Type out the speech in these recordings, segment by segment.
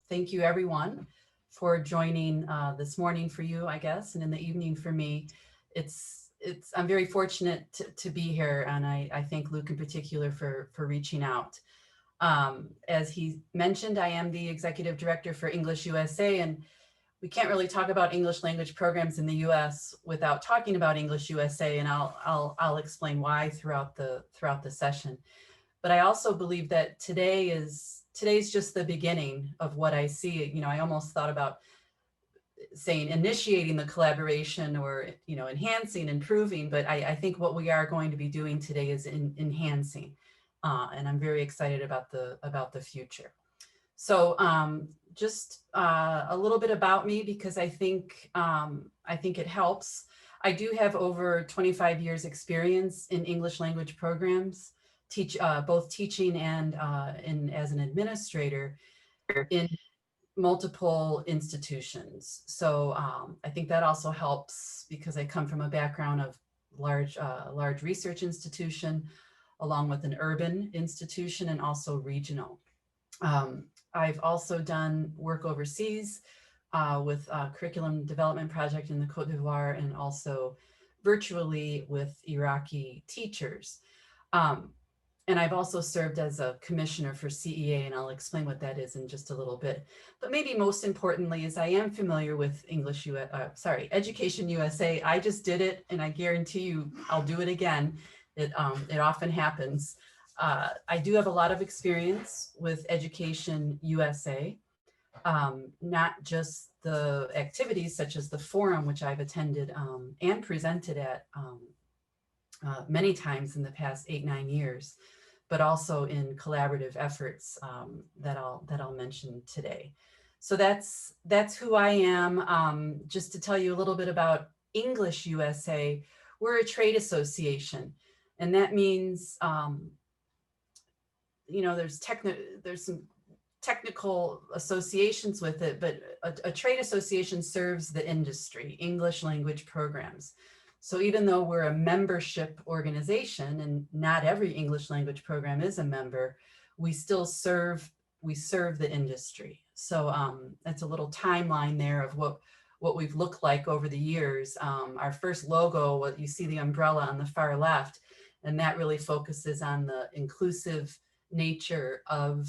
thank you everyone for joining this morning for you, I guess, and in the evening for me. I'm very fortunate to be here, and I thank Luke in particular for reaching out. As he mentioned, I am the Executive Director for EnglishUSA, and we can't really talk about English language programs in the U.S. without talking about EnglishUSA, and I'll explain why throughout the session. But I also believe that today's just the beginning of what I see. You know, I almost thought about saying initiating the collaboration or, you know, enhancing, improving, but I think what we are going to be doing today is enhancing, and I'm very excited about the future. So just a little bit about me, because I think it helps. I do have over 25 years experience in English language programs, both teaching and as an administrator in multiple institutions. So I think that also helps because I come from a background of large research institution, along with an urban institution and also regional. I've also done work overseas with a curriculum development project in the Côte d'Ivoire, and also virtually with Iraqi teachers. And I've also served as a commissioner for CEA, and I'll explain what that is in just a little bit. But maybe most importantly is I am familiar with EducationUSA. I just did it, and I guarantee you I'll do it again. It often happens. I do have a lot of experience with EducationUSA, not just the activities such as the forum, which I've attended and presented at many times in the past 8-9 years, but also in collaborative efforts that I'll mention today. So that's who I am. Just to tell you a little bit about EnglishUSA, we're a trade association, and that means you know, there's some technical associations with it, but a trade association serves the industry, English language programs. So even though we're a membership organization, and not every English language program is a member, we still serve the industry. So that's a little timeline there of what we've looked like over the years. Our first logo, what you see the umbrella on the far left, and that really focuses on the inclusive nature of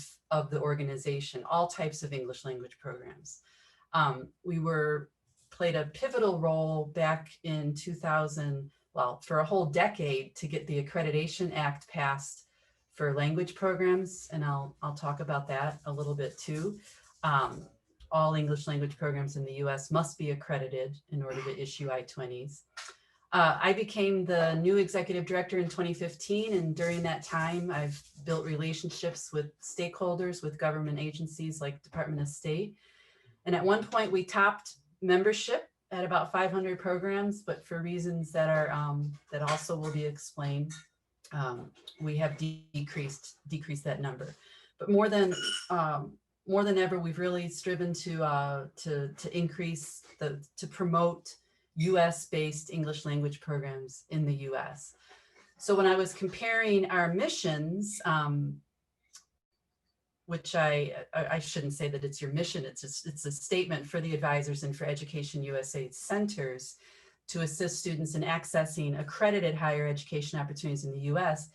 the organization, all types of English language programs. We played a pivotal role back in 2000, well, for a whole decade, to get the Accreditation Act passed for language programs, and I'll talk about that a little bit too. All English language programs in the US must be accredited in order to issue I-20s. I became the new executive director in 2015, and during that time, I've built relationships with stakeholders, with government agencies like Department of State. And at one point, we topped membership at about 500 programs, but for reasons that are that also will be explained, we have decreased that number. But more than ever, we've really striven to increase to promote US-based English language programs in the US. So when I was comparing our missions, which I shouldn't say that it's your mission, it's a statement for the advisors and for EducationUSA centers to assist students in accessing accredited higher education opportunities in the US,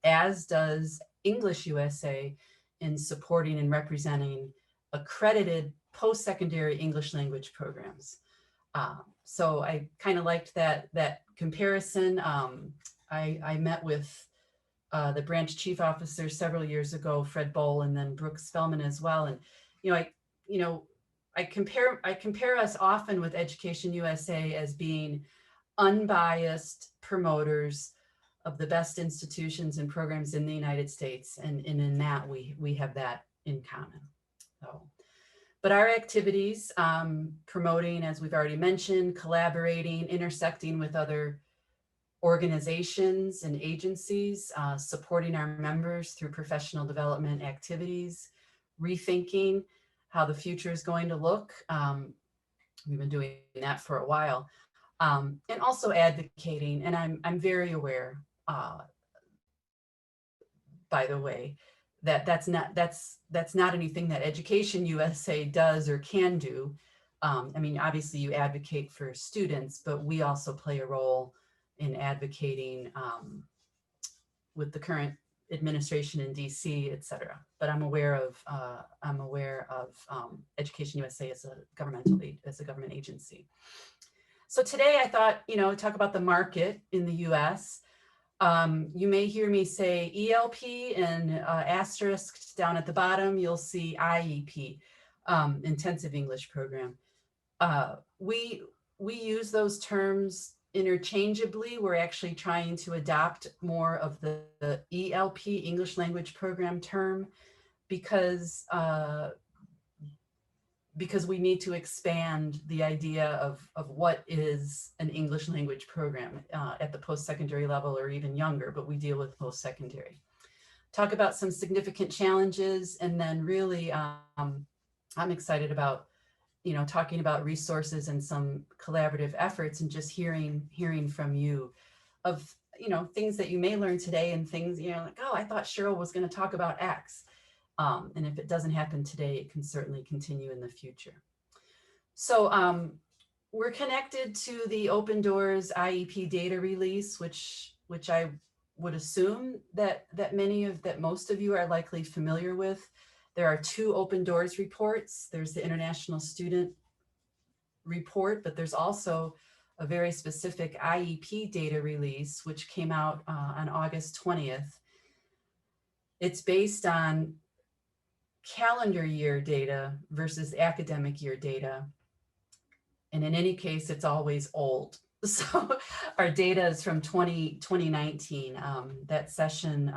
as does EnglishUSA in supporting and representing accredited post-secondary English language programs. So I kind of liked that comparison. I met with the branch chief officer several years ago, Fred Bowl, and then Brooke Spellman as well. And I compare us often with EducationUSA as being unbiased promoters of the best institutions and programs in the United States, and in that we have that in common. So. But our activities, promoting, as we've already mentioned, collaborating, intersecting with other organizations and agencies, supporting our members through professional development activities, rethinking how the future is going to look. We've been doing that for a while, and also advocating. And I'm very aware, by the way, that's not anything that Education USA does or can do. I mean, obviously you advocate for students, but we also play a role in advocating with the current administration in DC, et cetera. But I'm aware of Education USA as a government agency. So today I thought, talk about the market in the US. You may hear me say ELP and asterisk down at the bottom, you'll see IEP, Intensive English Program. We use those terms interchangeably. We're actually trying to adopt more of the ELP, English Language Program term, because we need to expand the idea of what is an English language program at the post-secondary level or even younger, but we deal with post-secondary. Talk about some significant challenges, and then really I'm excited about talking about resources and some collaborative efforts, and just hearing from you of things that you may learn today, and things like, oh, I thought Cheryl was going to talk about X. And if it doesn't happen today, it can certainly continue in the future. So we're connected to the Open Doors IEP data release, which I would assume that most of you are likely familiar with. There are two Open Doors reports. There's the International Student Report, but there's also a very specific IEP data release, which came out on August 20th. It's based on calendar year data versus academic year data. And in any case, it's always old. So our data is from 2019. That session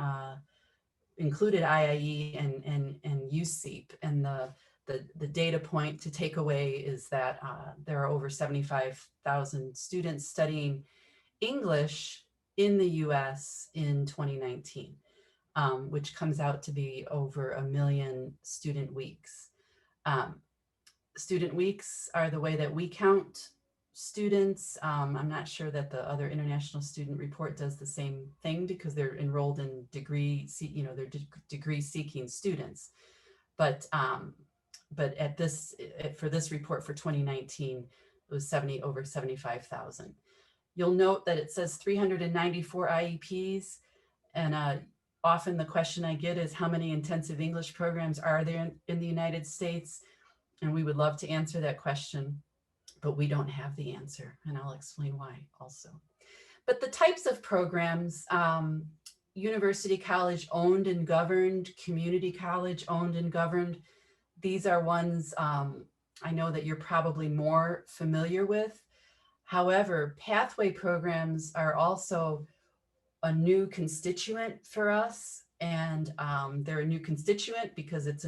included IIE and USEEP. And the data point to take away is that there are over 75,000 students studying English in the US in 2019. Which comes out to be over 1 million student weeks. Student weeks are the way that we count students. I'm not sure that the other International Student Report does the same thing, because they're enrolled in degree seeking students. But for this report for 2019, it was over 75,000. You'll note that it says 394 IEPs, and often the question I get is, how many intensive English programs are there in the United States? And we would love to answer that question, but we don't have the answer, and I'll explain why also. But the types of programs, university college owned and governed, community college owned and governed, these are ones I know that you're probably more familiar with. However, pathway programs are also a new constituent for us, and they're a new constituent because it's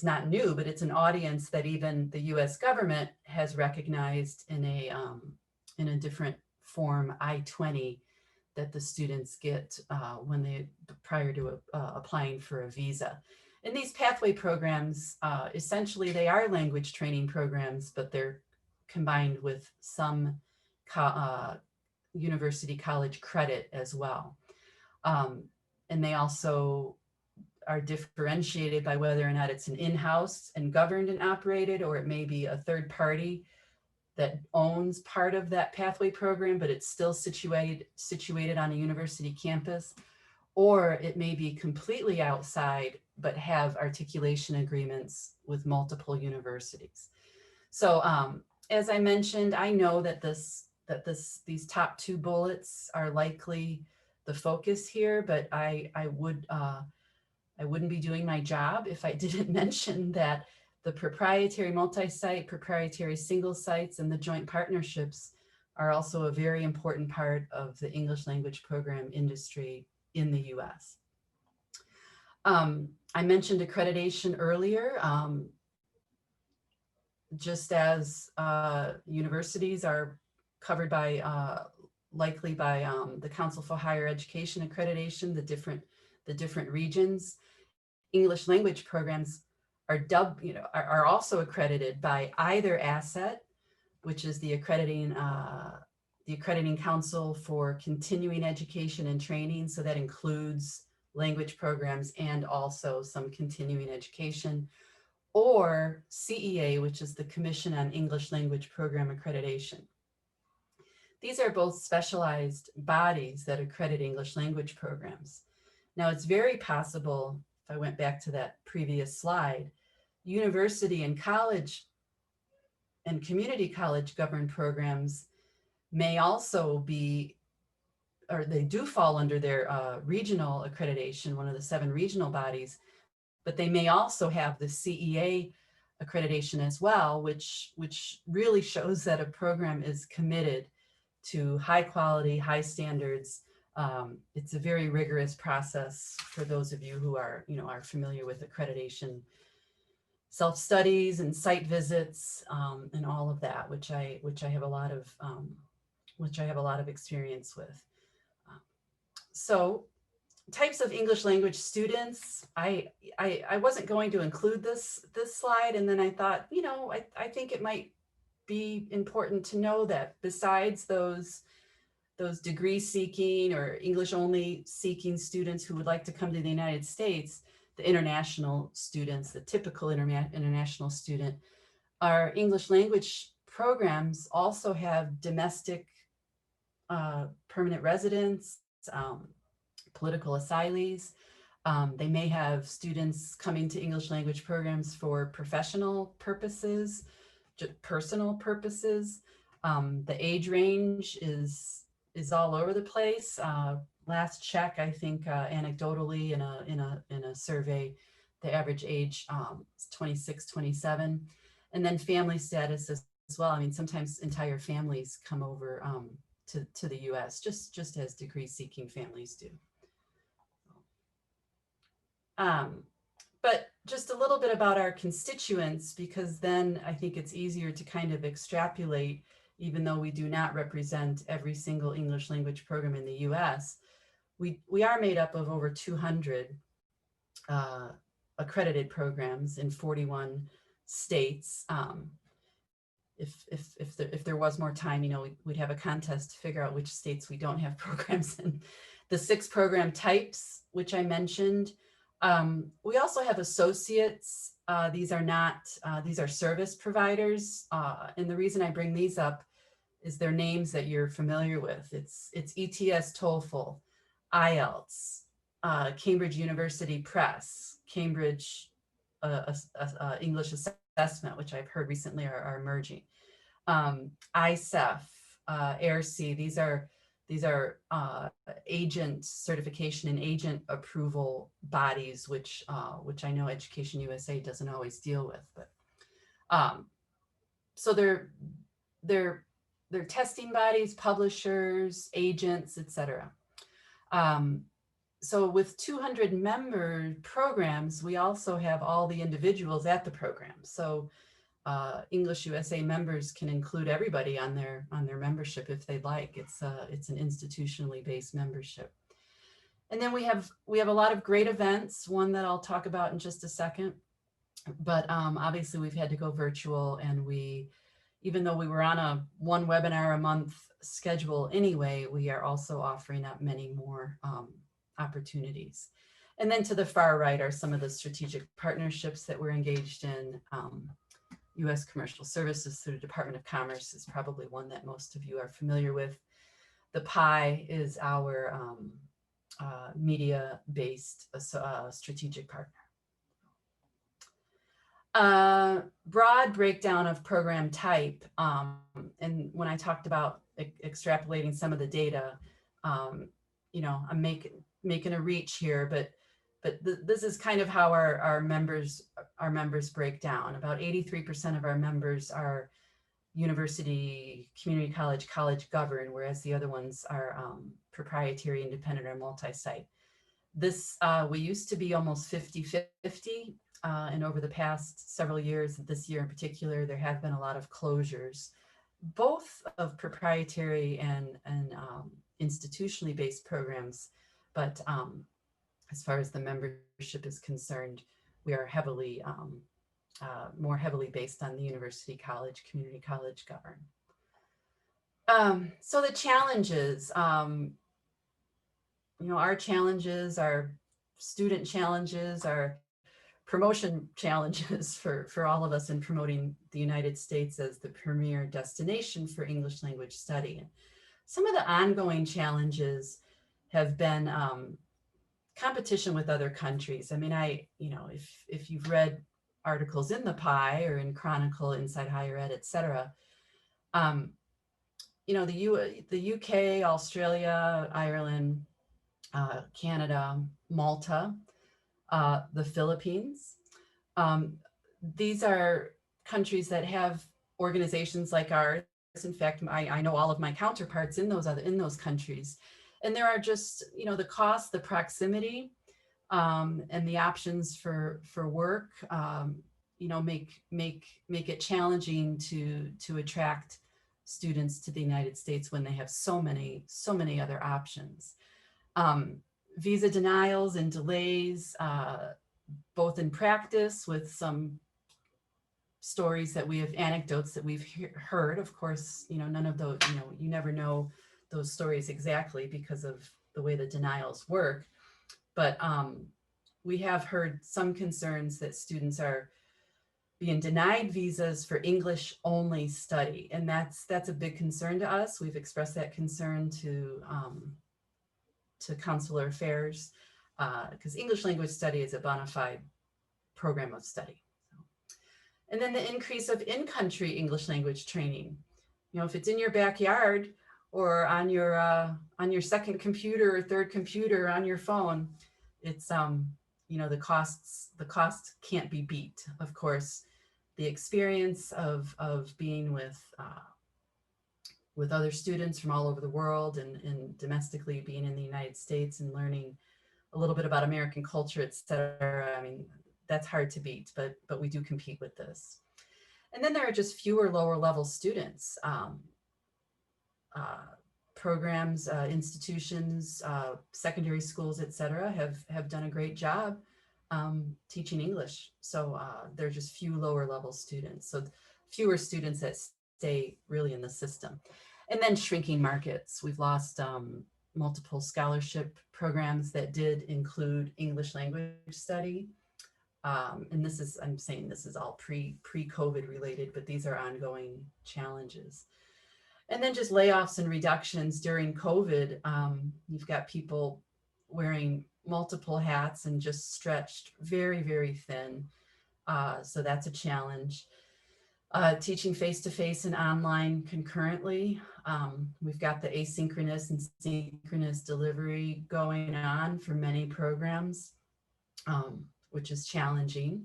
not new, but it's an audience that even the U.S. government has recognized in a different form, I-20, that the students get prior to applying for a visa. And these pathway programs, essentially they are language training programs, but they're combined with some university college credit as well. And they also are differentiated by whether or not it's an in-house and governed and operated, or it may be a third party that owns part of that pathway program, but it's still situated on a university campus, or it may be completely outside, but have articulation agreements with multiple universities. So as I mentioned, I know that these top two bullets are likely the focus here, but I wouldn't be doing my job if I didn't mention that the proprietary multi-site, proprietary single sites, and the joint partnerships are also a very important part of the English language program industry in the US. I mentioned accreditation earlier. Just as universities are covered by, likely by the Council for Higher Education accreditation, the different regions, English language programs are also accredited by either ASET, which is the accrediting council for continuing education and training. So that includes language programs and also some continuing education, or CEA, which is the Commission on English Language Program Accreditation. These are both specialized bodies that accredit English language programs. Now, it's very possible, if I went back to that previous slide, university and college and community college governed programs may also be, or they do fall under their regional accreditation, one of the 7 regional bodies, but they may also have the CEA accreditation as well, which really shows that a program is committed to high quality, high standards. It's a very rigorous process for those of you who are, are familiar with accreditation, self-studies and site visits, and all of that, which I have a lot of experience with. So types of English language students, I wasn't going to include this slide, and then I thought, I think it might be important to know that besides those degree seeking or English only seeking students who would like to come to the United States, the international students, the typical international student, our English language programs also have domestic permanent residents, political asylees. They may have students coming to English language programs for professional purposes, personal purposes. The age range is all over the place. Last check, I think anecdotally in a survey, the average age is 26, 27. And then family status as well. I mean, sometimes entire families come over to the US, just as degree seeking families do. But just a little bit about our constituents, because then I think it's easier to kind of extrapolate, even though we do not represent every single English language program in the US. We are made up of over 200 accredited programs in 41 states. If there was more time, we'd have a contest to figure out which states we don't have programs in. The 6 program types, which I mentioned. We also have associates. These are service providers. And the reason I bring these up is their names that you're familiar with. It's ETS TOEFL, IELTS, Cambridge University Press, Cambridge English Assessment, which I've heard recently are emerging. ISEF, AIRC, these are agent certification and agent approval bodies, which I know EducationUSA doesn't always deal with, but so they're testing bodies, publishers, agents, etc. So with 200 member programs, we also have all the individuals at the program. So EnglishUSA members can include everybody on their membership if they'd like. It's an institutionally based membership. And then we have a lot of great events, one that I'll talk about in just a second. But obviously we've had to go virtual, and even though we were on a 1 webinar a month schedule anyway, we are also offering up many more opportunities. And then to the far right are some of the strategic partnerships that we're engaged in. U.S. Commercial Services through the Department of Commerce is probably one that most of you are familiar with. The PI is our media-based strategic partner. Broad breakdown of program type. And when I talked about extrapolating some of the data, I'm making a reach here, but this is kind of how our members break down. About 83% of our members are university, community college governed, whereas the other ones are proprietary, independent, or multi-site. This, we used to be almost 50-50, and over the past several years, this year in particular, there have been a lot of closures, both of proprietary and institutionally based programs, but as far as the membership is concerned, we are heavily, more heavily based on the university, college, community college govern. So the challenges, our challenges are student challenges, our promotion challenges for all of us in promoting the United States as the premier destination for English language study. Some of the ongoing challenges have been competition with other countries. I mean, if you've read articles in the Pie or in Chronicle, Inside Higher Ed, etc., um, the UK, Australia, Ireland, Canada, Malta, the Philippines. These are countries that have organizations like ours. In fact, I know all of my counterparts in those countries, and there are just the cost, the proximity, and the options for work. Make it challenging to attract students to the United States when they have so many other options. Visa denials and delays, both in practice with some stories that we have, anecdotes that we've heard. Of course, none of those, you never know those stories exactly because of the way the denials work. But we have heard some concerns that students are being denied visas for English only study. And that's a big concern to us. We've expressed that concern to Consular Affairs, because English language study is a bona fide program of study. And then the increase of in-country English language training. If it's in your backyard or on your second computer or third computer on your phone, it's the cost can't be beat. Of course, the experience of being with other students from all over the world and domestically being in the United States and learning a little bit about American culture, et cetera. I mean, that's hard to beat, but we do compete with this. And then there are just fewer lower level students. Programs, institutions, secondary schools, et cetera, have done a great job teaching English. So there are just few lower level students. So fewer students that stay really in the system. And then shrinking markets. We've lost multiple scholarship programs that did include English language study. And I'm saying this is all pre-COVID related, but these are ongoing challenges. And then just layoffs and reductions during COVID. You've got people wearing multiple hats and just stretched very, very thin. So that's a challenge. Teaching face-to-face and online concurrently. We've got the asynchronous and synchronous delivery going on for many programs, which is challenging.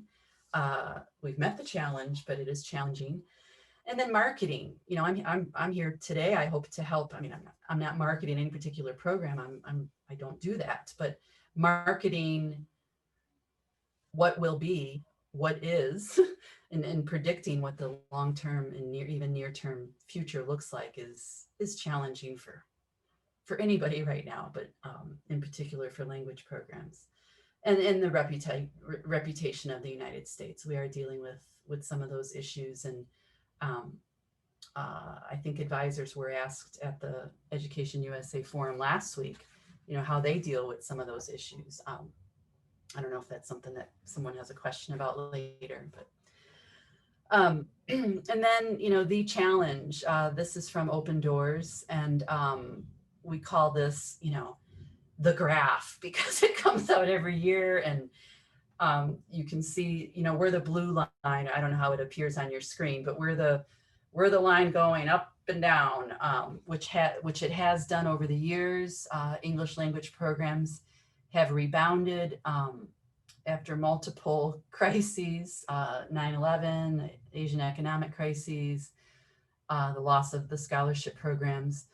We've met the challenge, but it is challenging. And then marketing. I'm here today. I hope to help. I mean, I'm not marketing any particular program. I don't do that. But marketing what will be, what is, and predicting what the long-term and even near-term future looks like is challenging for anybody right now, but in particular for language programs. And the reputation of the United States. We are dealing with some of those issues, and I think advisors were asked at the EducationUSA forum last week, how they deal with some of those issues. I don't know if that's something that someone has a question about later, but and then the challenge. This is from Open Doors, and we call this the graph because it comes out every year, and you can see we're the blue line. I don't know how it appears on your screen, but we're the line going up and down, which it has done over the years. English language programs have rebounded after multiple crises, 9/11, Asian economic crises, the loss of the scholarship programs.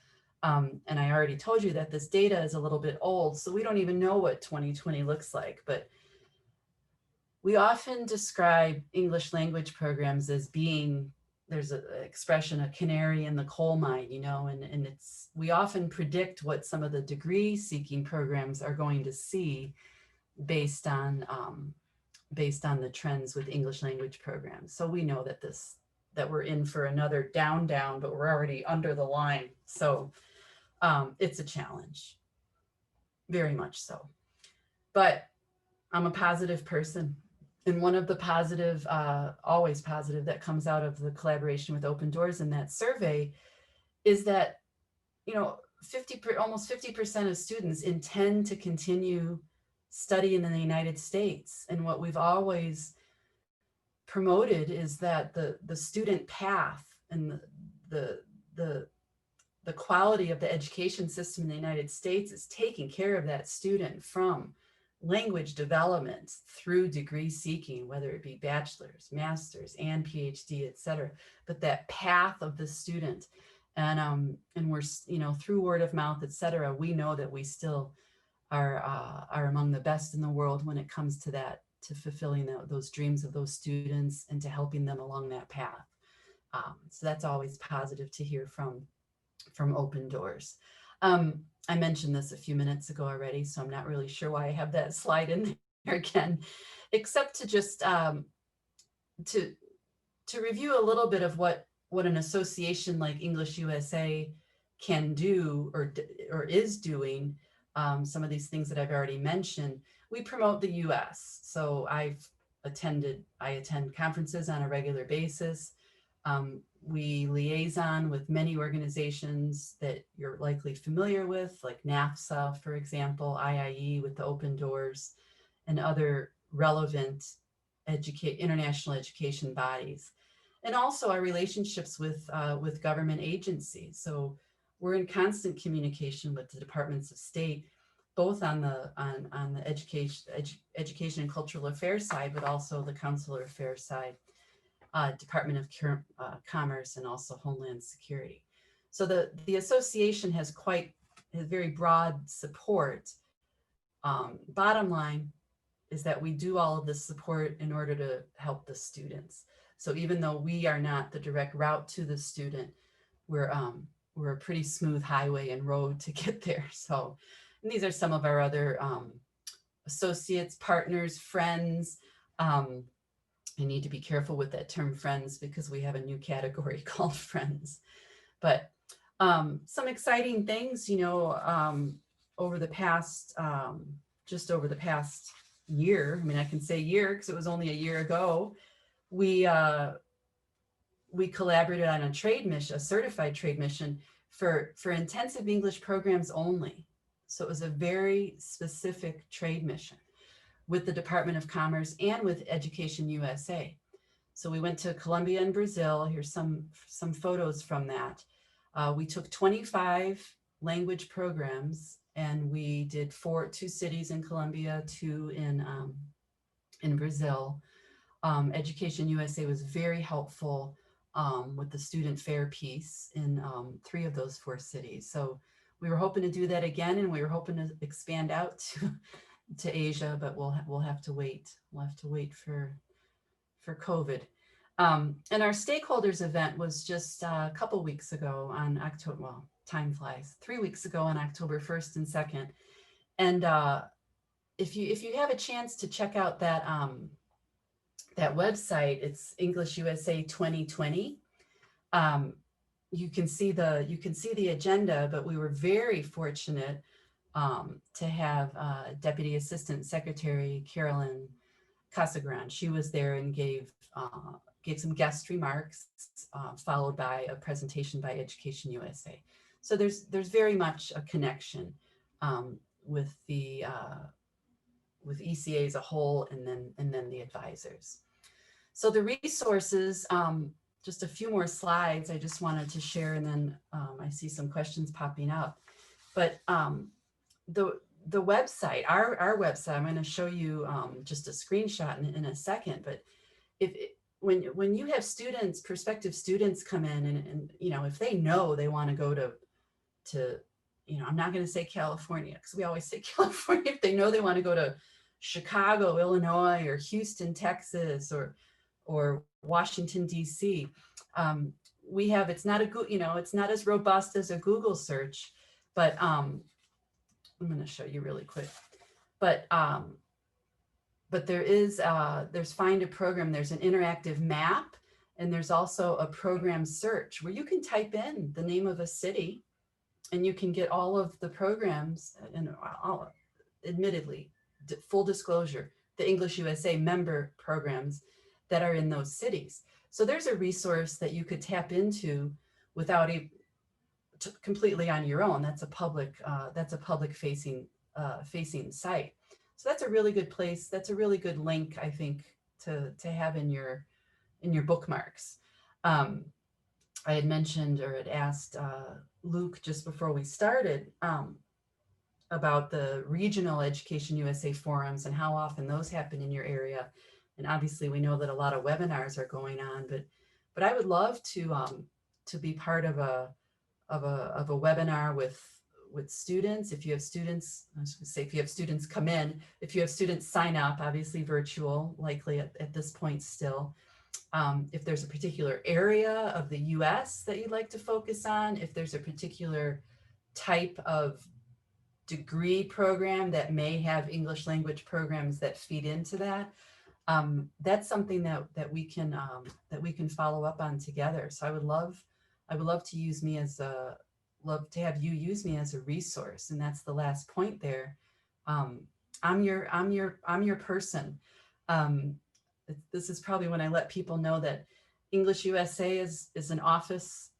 And I already told you that this data is a little bit old, so we don't even know what 2020 looks like. But we often describe English language programs as being, there's an expression, a canary in the coal mine, and we often predict what some of the degree seeking programs are going to see based on the trends with English language programs. So we know that we're in for another down, but we're already under the line. So it's a challenge, very much so. But I'm a positive person. And one of the positive, always positive, that comes out of the collaboration with Open Doors in that survey is that, you know, almost 50% of students intend to continue studying in the United States. And what we've always promoted is that the student path and the, the, the quality of the education system in the United States is taking care of that student from language development through degree seeking, whether it be bachelor's, master's, and PhD, et cetera, but that path of the student. And we're, you know, through word of mouth, et cetera, we know that we still are among the best in the world when it comes to that, to fulfilling those dreams of those students and to helping them along that path. So that's always positive to hear from Open Doors. I mentioned this a few minutes ago already, so I'm not really sure why I have that slide in there again, except to just to review a little bit of what an association like EnglishUSA can do or is doing. Some of these things that I've already mentioned. We promote the US. So I attend conferences on a regular basis. We liaison with many organizations that you're likely familiar with, like NAFSA, for example, IIE with the Open Doors, and other relevant international education bodies. And also our relationships with government agencies. So we're in constant communication with the departments of state, both on the education and cultural affairs side, but also the consular affairs side. Department of Commerce, and also Homeland Security. So the association has very broad support. Bottom line is that we do all of this support in order to help the students. So even though we are not the direct route to the student, we're a pretty smooth highway and road to get there. So, and these are some of our other associates, partners, friends. I need to be careful with that term friends because we have a new category called friends. But some exciting things, you know, over the past, just over the past year, I mean, I can say year because it was only a year ago, we collaborated on a certified trade mission for intensive English programs only. So it was a very specific trade mission with the Department of Commerce and with EducationUSA. So we went to Colombia and Brazil. Here's some photos from that. We took 25 language programs and we did 2 cities in Colombia, 2 in Brazil. EducationUSA was very helpful with the student fair piece in 3 of those 4 cities. So we were hoping to do that again, and we were hoping to expand out to Asia, but we'll have to wait. We'll have to wait for COVID. And our stakeholders event was just a couple weeks ago on October, well, time flies, 3 weeks ago on October 1st and 2nd. And if you have a chance to check out that that website, it's EnglishUSA 2020. You can see the agenda, but we were very fortunate to have Deputy Assistant Secretary Carolyn Casagran. She was there and gave some guest remarks, followed by a presentation by EducationUSA. So there's very much a connection with ECA as a whole, and then the advisors. So the resources, just a few more slides I just wanted to share, and then I see some questions popping up. But the website, our website, I'm going to show you just a screenshot in a second. But when you have students, prospective students come in, and you know, if they know they want to go to you know, I'm not going to say California because we always say California. If they know they want to go to Chicago, Illinois, or Houston, Texas, or Washington, DC, we have, it's not it's not as robust as a Google search, but I'm going to show you really quick. But there's Find a Program, there's an interactive map, and there's also a program search where you can type in the name of a city and you can get all of the programs. And admittedly, full disclosure, the English USA member programs that are in those cities. So there's a resource that you could tap into without completely on your own. That's a public facing site. So that's a really good place. That's a really good link, I think, to have in your bookmarks. Um, I had mentioned or had asked Luke just before we started about the regional Education USA forums and how often those happen in your area. And obviously, we know that a lot of webinars are going on, but I would love to be part of a webinar with students. If you have students, I was going to say, if you have students come in, if you have students sign up, obviously virtual, likely at this point still. If there's a particular area of the US that you'd like to focus on, if there's a particular type of degree program that may have English language programs that feed into that, that's something that we can follow up on together. So I would love to use me as a love to have you use me as a resource, and that's the last point there. I'm your person. Um, this is probably when I let people know that English USA is an office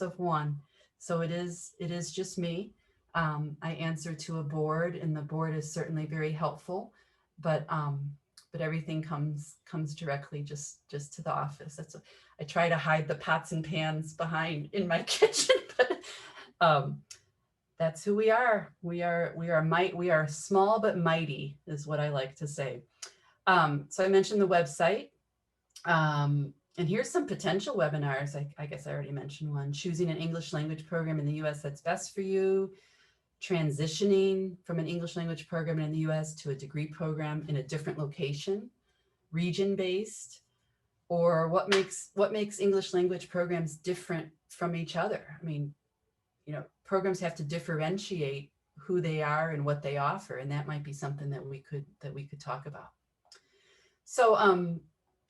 of one. So it is just me. I answer to a board, and the board is certainly very helpful, but everything comes directly just to the office. I try to hide the pots and pans behind in my kitchen, but that's who we are. We are small but mighty, is what I like to say. So I mentioned the website. And here's some potential webinars. I guess I already mentioned one. Choosing an English language program in the US that's best for you. Transitioning from an English language program in the US to a degree program in a different location, region-based, or what makes English language programs different from each other. I mean, programs have to differentiate who they are and what they offer, and that might be something that we could talk about. So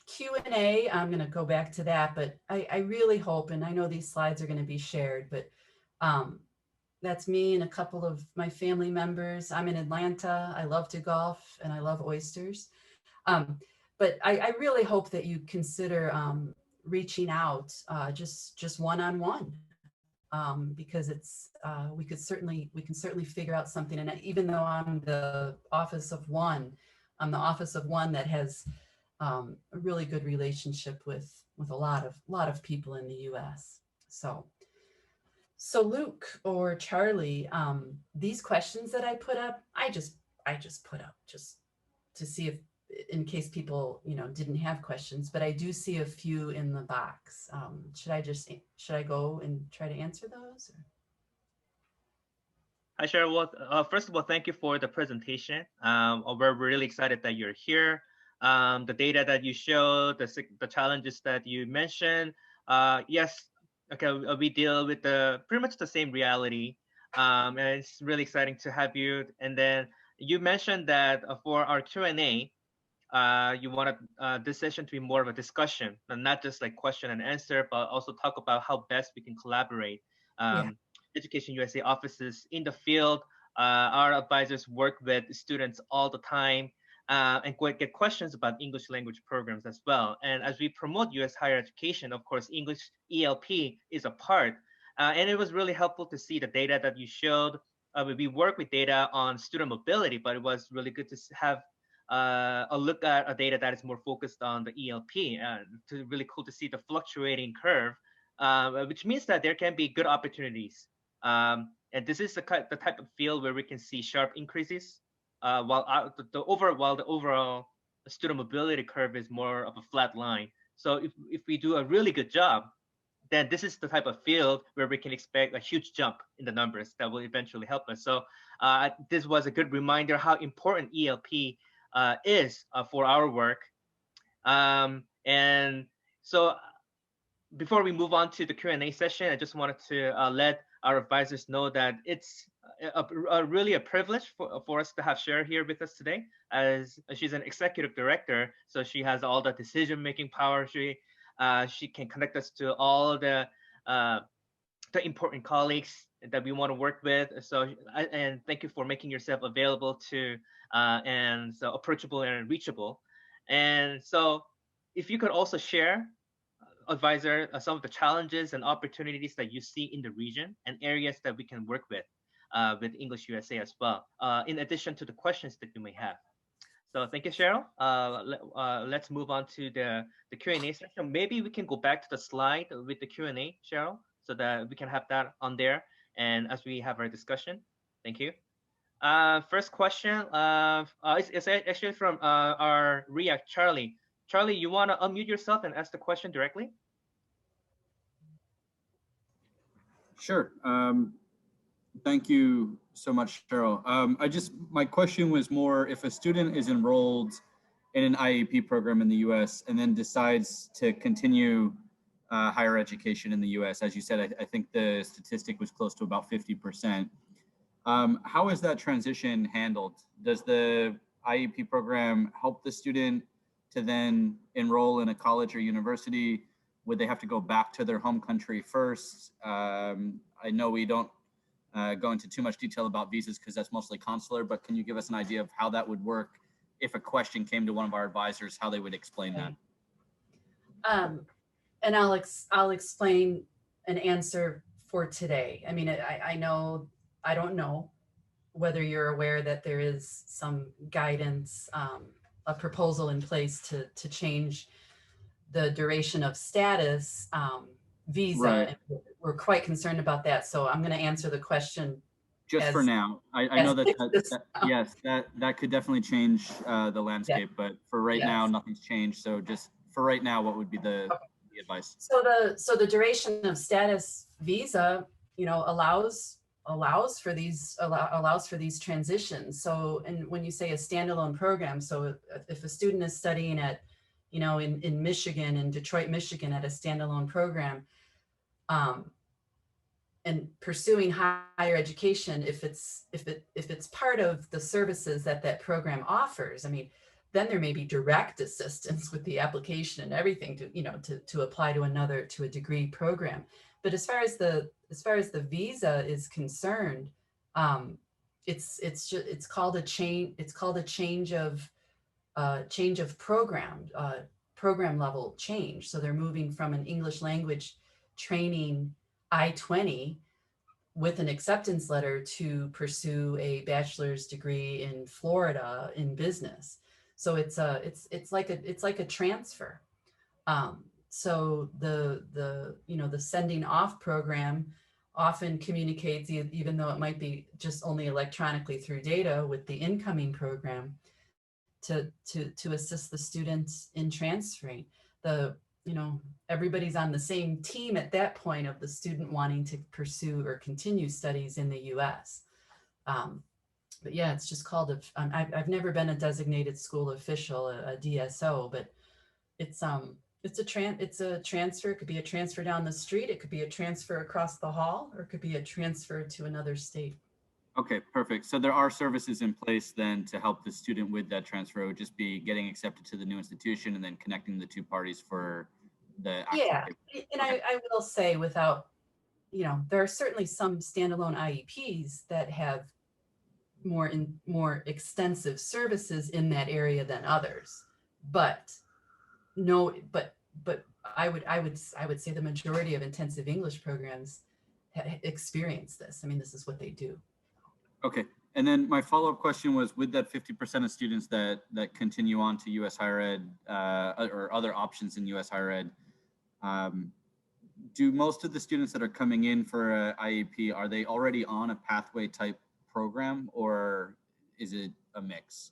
Q&A, I'm going to go back to that, but I really hope, and I know these slides are going to be shared, but that's me and a couple of my family members. I'm in Atlanta. I love to golf and I love oysters. But I really hope that you consider reaching out just one-on-one, because it's we can certainly figure out something. And even though I'm the office of one that has a really good relationship with a lot of people in the U.S. So Luke or Charlie, these questions that I put up, I just put up just to see if, in case people didn't have questions, but I do see a few in the box. Should I go and try to answer those? Or? Hi, Cheryl. Well, first of all, thank you for the presentation. We're really excited that you're here. The data that you showed, the challenges that you mentioned, yes, okay, we deal with pretty much the same reality, and it's really exciting to have you. And then you mentioned that for our Q&A, you want this session to be more of a discussion, and not just like question and answer, but also talk about how best we can collaborate. Yeah. Education USA offices in the field, our advisors work with students all the time, and get questions about English language programs as well. And as we promote US higher education, of course, English ELP is a part. And it was really helpful to see the data that you showed. We work with data on student mobility, but it was really good to have a look at a data that is more focused on the ELP. To really cool to see the fluctuating curve, which means that there can be good opportunities. And this is the type of field where we can see sharp increases, while the overall student mobility curve is more of a flat line. So if we do a really good job, then this is the type of field where we can expect a huge jump in the numbers that will eventually help us. So this was a good reminder how important ELP is for our work. And so before we move on to the Q&A session, I just wanted to let our advisors know that it's really a privilege for us to have Cheryl here with us today, as she's an executive director. So she has all the decision-making power. She can connect us to all the the important colleagues that we want to work with. So, and thank you for making yourself available to and so approachable and reachable. And so, if you could also share, advisor, some of the challenges and opportunities that you see in the region and areas that we can work with English USA as well, in addition to the questions that you may have. So thank you, Cheryl. Let's move on to the Q&A section. Maybe we can go back to the slide with the Q&A, Cheryl, so that we can have that on there and as we have our discussion. Thank you. First question is actually from our React, Charlie. Charlie, you want to unmute yourself and ask the question directly? Sure. Thank you so much, Cheryl. My question was more, if a student is enrolled in an IEP program in the US and then decides to continue higher education in the US, as you said, I think the statistic was close to about 50%. How is that transition handled? Does the IEP program help the student to then enroll in a college or university? Would they have to go back to their home country first? I know we don't go into too much detail about visas because that's mostly consular, but can you give us an idea of how that would work if a question came to one of our advisors, how they would explain that? And I'll explain an answer for today. I mean, I don't know whether you're aware that there is some guidance, a proposal in place to change the duration of status visa. Right. And we're quite concerned about that. So I'm going to answer the question. Just for now. I know yes, that could definitely change the landscape, but for right now, nothing's changed. So just for right now, what would be the advice? So the duration of status visa, allows for these transitions. So, and when you say a standalone program, so if a student is studying at, in Michigan, in Detroit, Michigan, at a standalone program, and pursuing higher education, if it's part of the services that program offers, I mean, then there may be direct assistance with the application and everything to apply to a degree program. But as far as the visa is concerned, it's called a change of program level change. So they're moving from an English language training I-20 with an acceptance letter to pursue a bachelor's degree in Florida in business. So it's like a transfer. So the sending off program often communicates, even though it might be just only electronically through data, with the incoming program to assist the students in transferring. Everybody's on the same team at that point of the student wanting to pursue or continue studies in the US. But yeah, it's just called I've never been a designated school official, a DSO, but it's a transfer. It could be a transfer down the street. It could be a transfer across the hall, or it could be a transfer to another state. Okay, perfect. So there are services in place then to help the student with that transfer. It would just be getting accepted to the new institution and then connecting the two parties for the actual paper. And okay. I will say, without, there are certainly some standalone IEPs that have more extensive services in that area than others. But I would say the majority of intensive English programs experience this. I mean, this is what they do. Okay, and then my follow-up question was, with that 50% of students that continue on to U.S. higher ed or other options in U.S. higher ed, do most of the students that are coming in for a IEP, are they already on a pathway type program, or is it a mix?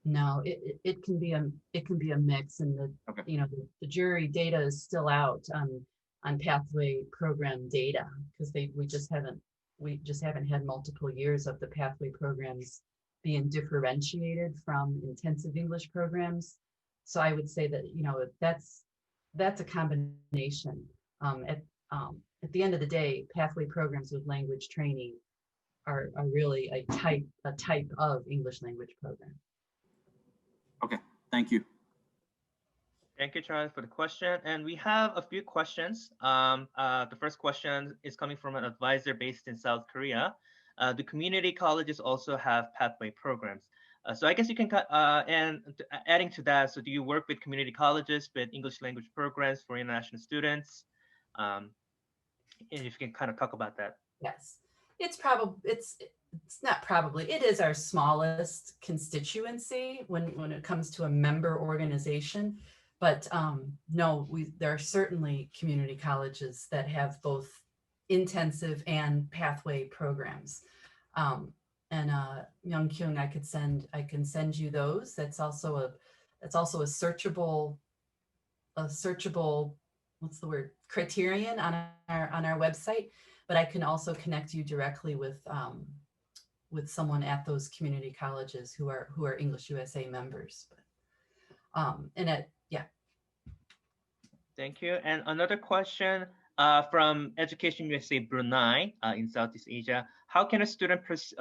No, it can be a mix, and the jury data is still out on pathway program data, because we just haven't had multiple years of the pathway programs being differentiated from intensive English programs. So I would say that, that's a combination. At the end of the day, pathway programs with language training are really a type of English language program. Okay, thank you. Thank you, Charles, for the question. And we have a few questions. The first question is coming from an advisor based in South Korea. Do community colleges also have pathway programs? So I guess you can, adding to that, so do you work with community colleges with English language programs for international students? Um, and if you can kind of talk about that. Yes, it's not probably, it is our smallest constituency when it comes to a member organization. But no, there are certainly community colleges that have both intensive and pathway programs. And Myung Kyung, I can send you those. That's also a searchable, what's the word, criterion on our website. But I can also connect you directly with someone at those community colleges who are EnglishUSA members. Yeah. Thank you. And another question from EducationUSA Brunei in Southeast Asia. How can a student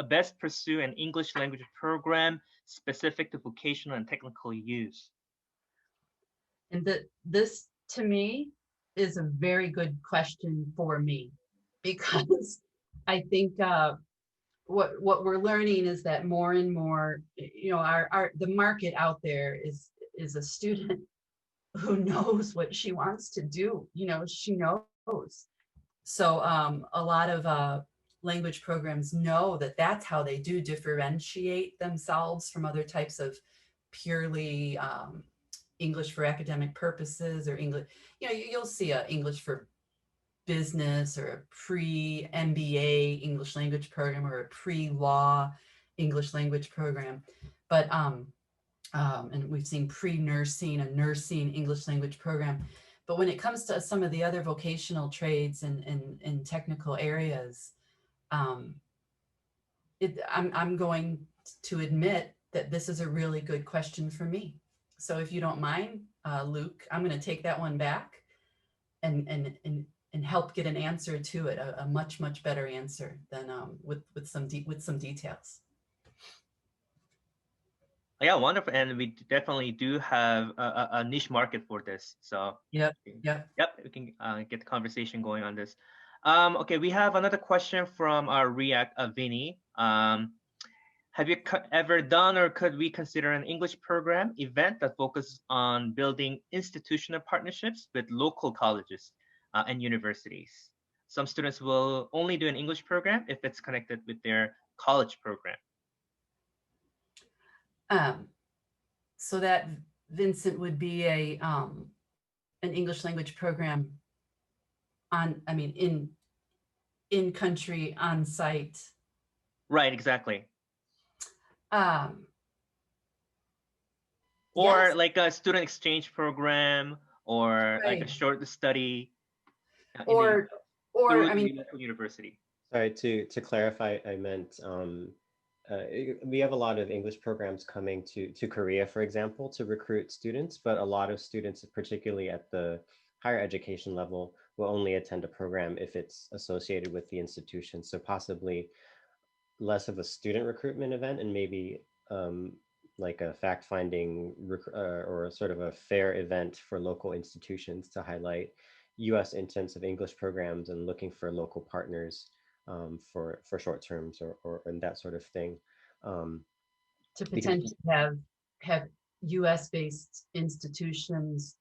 best pursue an English language program specific to vocational and technical use? And this, to me, is a very good question for me, because I think what we're learning is that more and more, the market out there is a student who knows what she wants to do. She knows. So a lot of language programs know that that's how they do differentiate themselves from other types of purely English for academic purposes, or English, you'll see a English for business or a pre-MBA English language program or a pre-law English language program. But and we've seen pre-nursing, a nursing English language program. But when it comes to some of the other vocational trades and technical areas, I'm going to admit that this is a really good question for me. So if you don't mind, Luke, I'm going to take that one back and help get an answer to it, a much better answer than with some details. Yeah, wonderful. And we definitely do have a niche market for this. So yep, we can get the conversation going on this. Okay, we have another question from our React, Vinny. Have you ever done, or could we consider, an English program event that focuses on building institutional partnerships with local colleges and universities? Some students will only do an English program if it's connected with their college program. So that, Vincent, would be an English language program in country, on site. Right, exactly. Or yes, like a student exchange program, or right, like a short study, or local university. Sorry, to clarify, I meant we have a lot of English programs coming to Korea, for example, to recruit students, but a lot of students, particularly at the higher education level, will only attend a program if it's associated with the institution. So possibly less of a student recruitment event, and maybe like a fact-finding or sort of a fair event for local institutions to highlight US intensive English programs and looking for local partners for short terms or and that sort of thing. To potentially have US-based institutions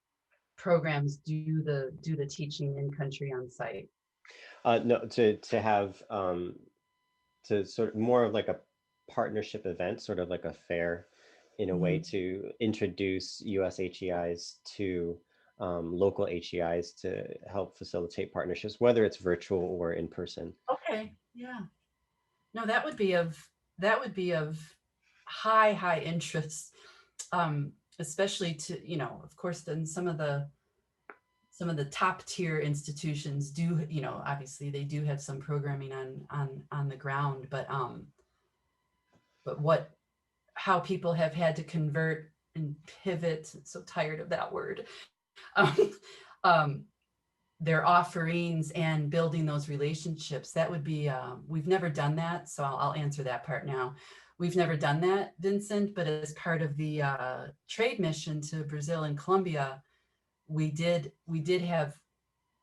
programs do the teaching in country, on site. No, to have to sort of more of like a partnership event, sort of like a fair, in a way, to introduce US HEIs to local HEIs to help facilitate partnerships, whether it's virtual or in person. Okay, yeah. No, that would be of high interest, especially to, of course, then some of the top tier institutions do, obviously they do have some programming on the ground, but how people have had to convert and pivot, so tired of that word, their offerings and building those relationships. That would be, we've never done that. So I'll answer that part now. We've never done that, Vincent, but as part of the trade mission to Brazil and Colombia, we did have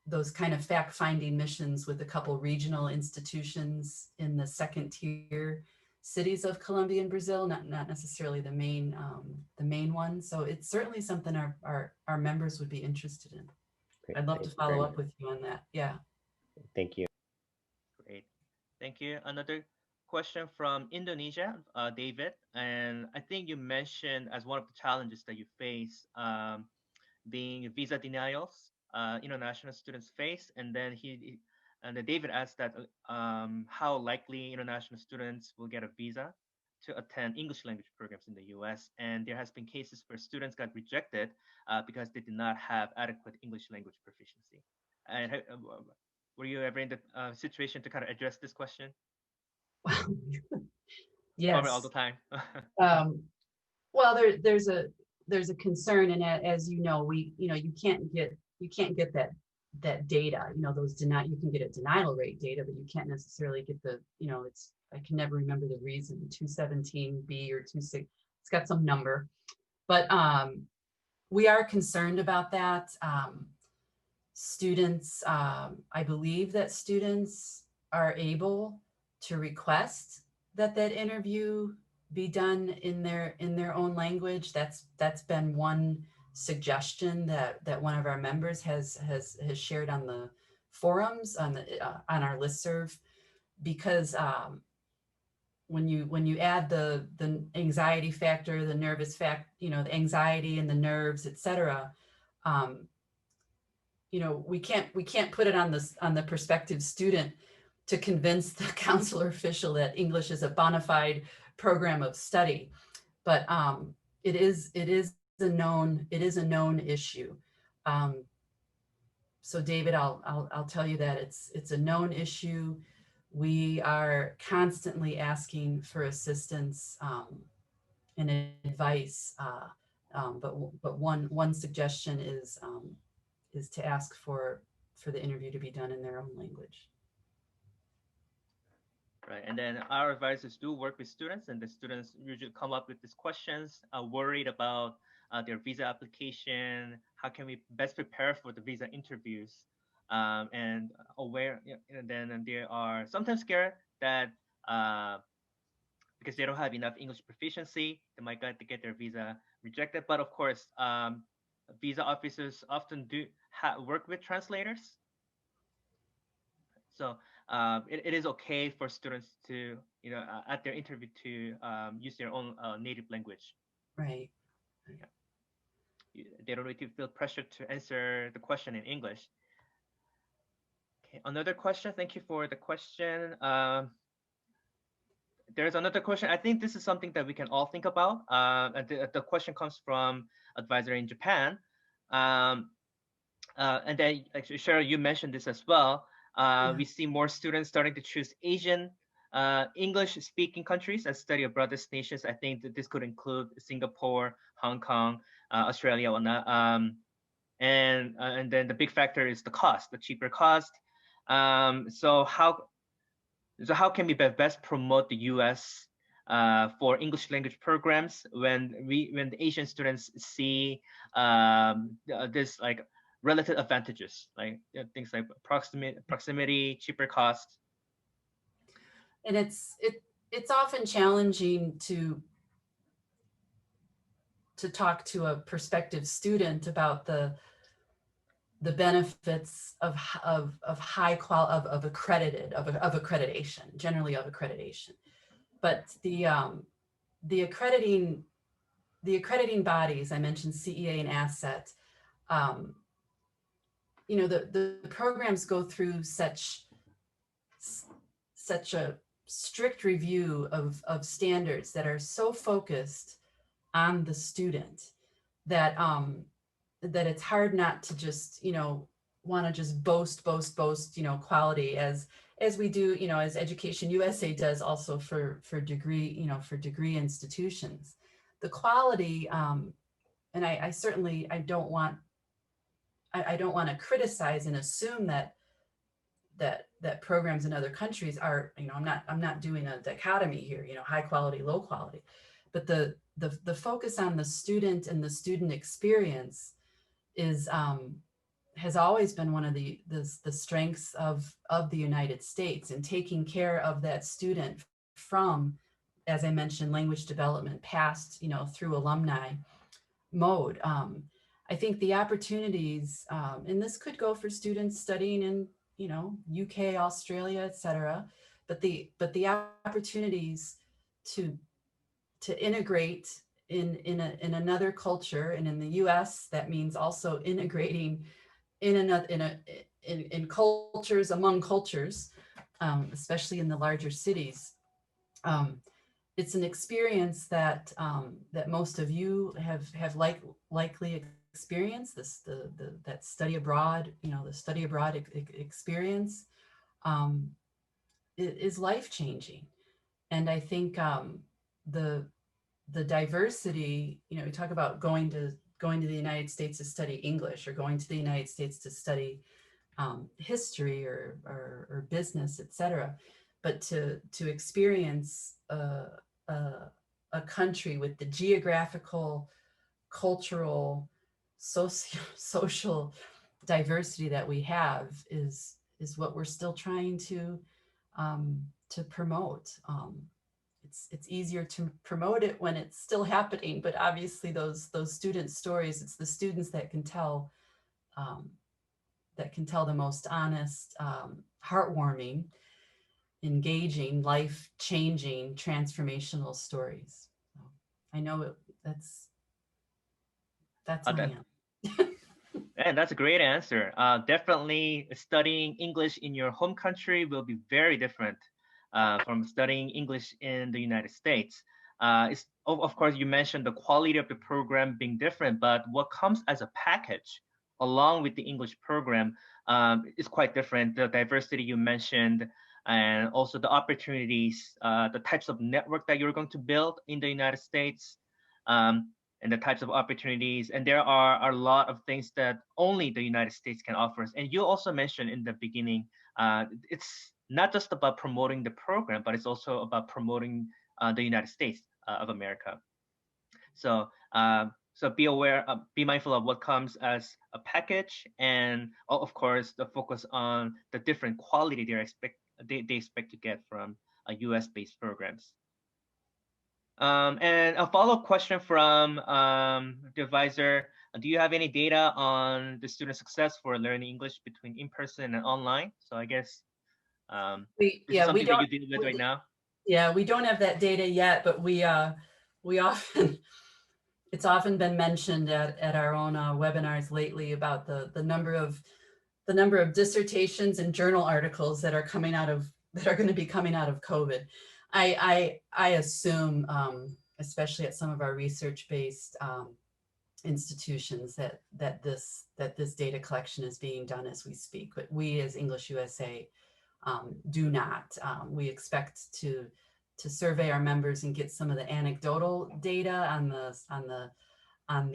those kind of fact-finding missions with a couple regional institutions in the second tier cities of Colombia and Brazil, not necessarily the main one. So it's certainly something our members would be interested in. Great. I'd love Thank to you very follow up much. with you on that. Yeah. Thank you. Great. Thank you. Another question from Indonesia, David. And I think you mentioned as one of the challenges that you face being visa denials international students face. And then David asked that how likely international students will get a visa to attend English language programs in the US. And there has been cases where students got rejected because they did not have adequate English language proficiency. And were you ever in the situation to kind of address this question? Probably all Yes. the time. Well, there's a concern, and as you know, you can't get that data. You can get a denial rate data, but you can't necessarily get the I can never remember the reason, 217B or 26. It's got some number, but we are concerned about that. Students, I believe that students are able to request that interview be done in their own language. That's been one suggestion that one of our members has shared on the forums on our listserv, because when you add the anxiety factor, the nervous the anxiety and the nerves, etc. We can't put it on the prospective student to convince the counselor official that English is a bona fide program of study, but it is a known issue. So David, I'll tell you that it's a known issue. We are constantly asking for assistance and advice, but one suggestion is to ask for the interview to be done in their own language. Right, and then our advisors do work with students, and the students usually come up with these questions, worried about their visa application. How can we best prepare for the visa interviews? And aware, and then they are sometimes scared that because they don't have enough English proficiency, they might get their visa rejected. But of course, visa officers often do work with translators. So it is okay for students to, at their interview to use their own native language. Right. Yeah. They don't need to feel pressure to answer the question in English. Okay, another question. Thank you for the question. There's another question. I think this is something that we can all think about. And the question comes from advisor in Japan. And then actually, Cheryl, you mentioned this as well. We see more students starting to choose Asian English-speaking countries as study abroad destinations. I think that this could include Singapore, Hong Kong, Australia, and then the big factor is the cost, the cheaper cost. So how can we best promote the U.S. For English language programs when the Asian students see this like relative advantages, like things like proximity, cheaper cost? And it's often challenging to talk to a prospective student about the benefits of high quality of accreditation, generally of accreditation. But the accrediting bodies, I mentioned CEA and ASSET, the programs go through such a strict review of standards that are so focused on the student that that it's hard not to just want to just boast quality as we do, as EducationUSA does also for degree degree institutions. The quality, and I certainly don't want to criticize and assume that programs in other countries are, I'm not doing a dichotomy here, high quality, low quality, but the focus on the student and the student experience is has always been one of the strengths of the United States, and taking care of that student from, as I mentioned, language development past, through alumni mode. I think the opportunities, and this could go for students studying in, UK, Australia, etc., but the opportunities to integrate in another culture, and in the US that means also integrating in cultures, among cultures, especially in the larger cities. Um, it's an experience that most of you have likely experienced, that study abroad, the study abroad experience, um, is life changing. And I think the diversity, we talk about going to the United States to study English, or going to the United States to study history or business, etc. But to experience a country with the geographical, cultural, social diversity that we have is what we're still trying to promote. It's easier to promote it when it's still happening, but obviously those student stories, it's the students that can tell the most honest, heartwarming, engaging, life-changing, transformational stories. So I know that's my answer. And that's a great answer. Definitely studying English in your home country will be very different from studying English in the United States. Of course, you mentioned the quality of the program being different, but what comes as a package along with the English program is quite different. The diversity you mentioned, and also the opportunities, the types of network that you're going to build in the United States. And the types of opportunities. And there are a lot of things that only the United States can offer us. And you also mentioned in the beginning, it's not just about promoting the program, but it's also about promoting the United States of America. So so be aware, be mindful of what comes as a package, and of course the focus on the different quality they expect to get from US based programs. And a follow-up question from the advisor: do you have any data on the student success for learning English between in-person and online? So I guess this is something that you deal with right now. Yeah, we don't have that data yet, but we often it's often been mentioned at our own webinars lately about the number of dissertations and journal articles that are going to be coming out of COVID. I assume, especially at some of our research-based institutions, that this data collection is being done as we speak. But we, as EnglishUSA, do not. We expect to survey our members and get some of the anecdotal data on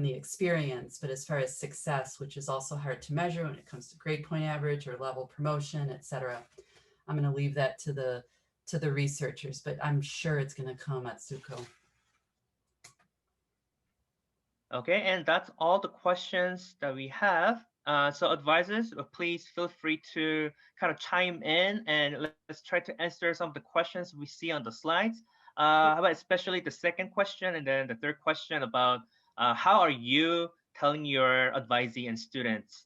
the experience. But as far as success, which is also hard to measure when it comes to grade point average or level promotion, etc., I'm going to leave that to the researchers, but I'm sure it's going to come at SUCO. Okay, and that's all the questions that we have. So advisors, please feel free to kind of chime in, and let's try to answer some of the questions we see on the slides. How about especially the second question, and then the third question about how are you telling your advisee and students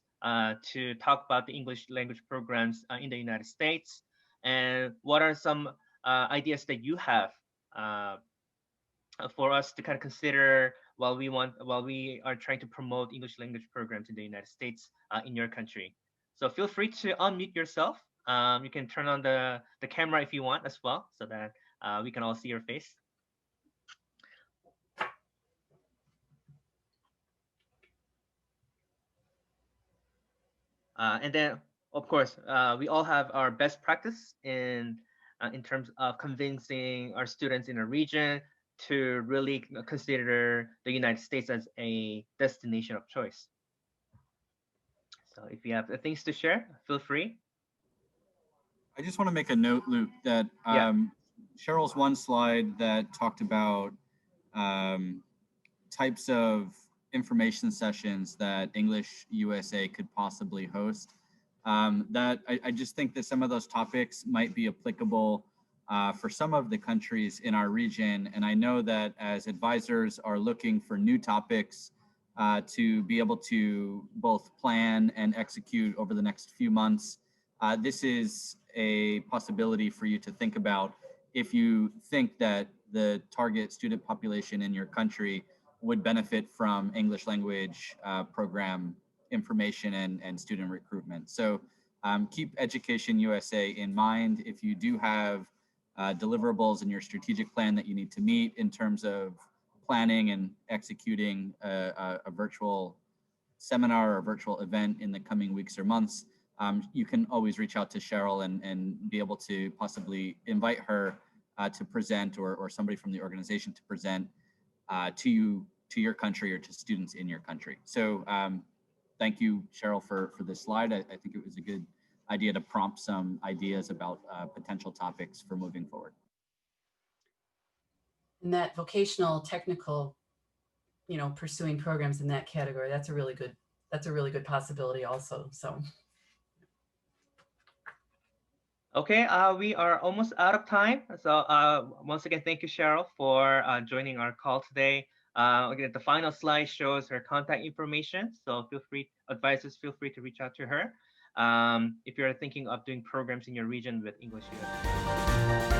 to talk about the English language programs in the United States, and what are some ideas that you have for us to kind of consider while we are trying to promote English language programs in the United States in your country. So feel free to unmute yourself. You can turn on the camera if you want as well, so that we can all see your face. And then, of course, we all have our best practice in terms of convincing our students in a region to really consider the United States as a destination of choice. So if you have things to share, feel free. I just want to make a note, Luke, that Cheryl's one slide that talked about types of information sessions that English USA could possibly host. I just think that some of those topics might be applicable for some of the countries in our region. And I know that as advisors are looking for new topics to be able to both plan and execute over the next few months, this is a possibility for you to think about if you think that the target student population in your country would benefit from English language program information and student recruitment. So keep Education USA in mind. If you do have deliverables in your strategic plan that you need to meet in terms of planning and executing a virtual seminar or virtual event in the coming weeks or months, you can always reach out to Cheryl and be able to possibly invite her to present or somebody from the organization to present to your country or to students in your country. So thank you, Cheryl, for this slide. I think it was a good idea to prompt some ideas about potential topics for moving forward. And that vocational technical, pursuing programs in that category, that's a really good possibility also. So. Okay, we are almost out of time. So once again, thank you, Cheryl, for joining our call today. Again, the final slide shows her contact information. So advisors, feel free to reach out to her if you're thinking of doing programs in your region with EnglishUSA.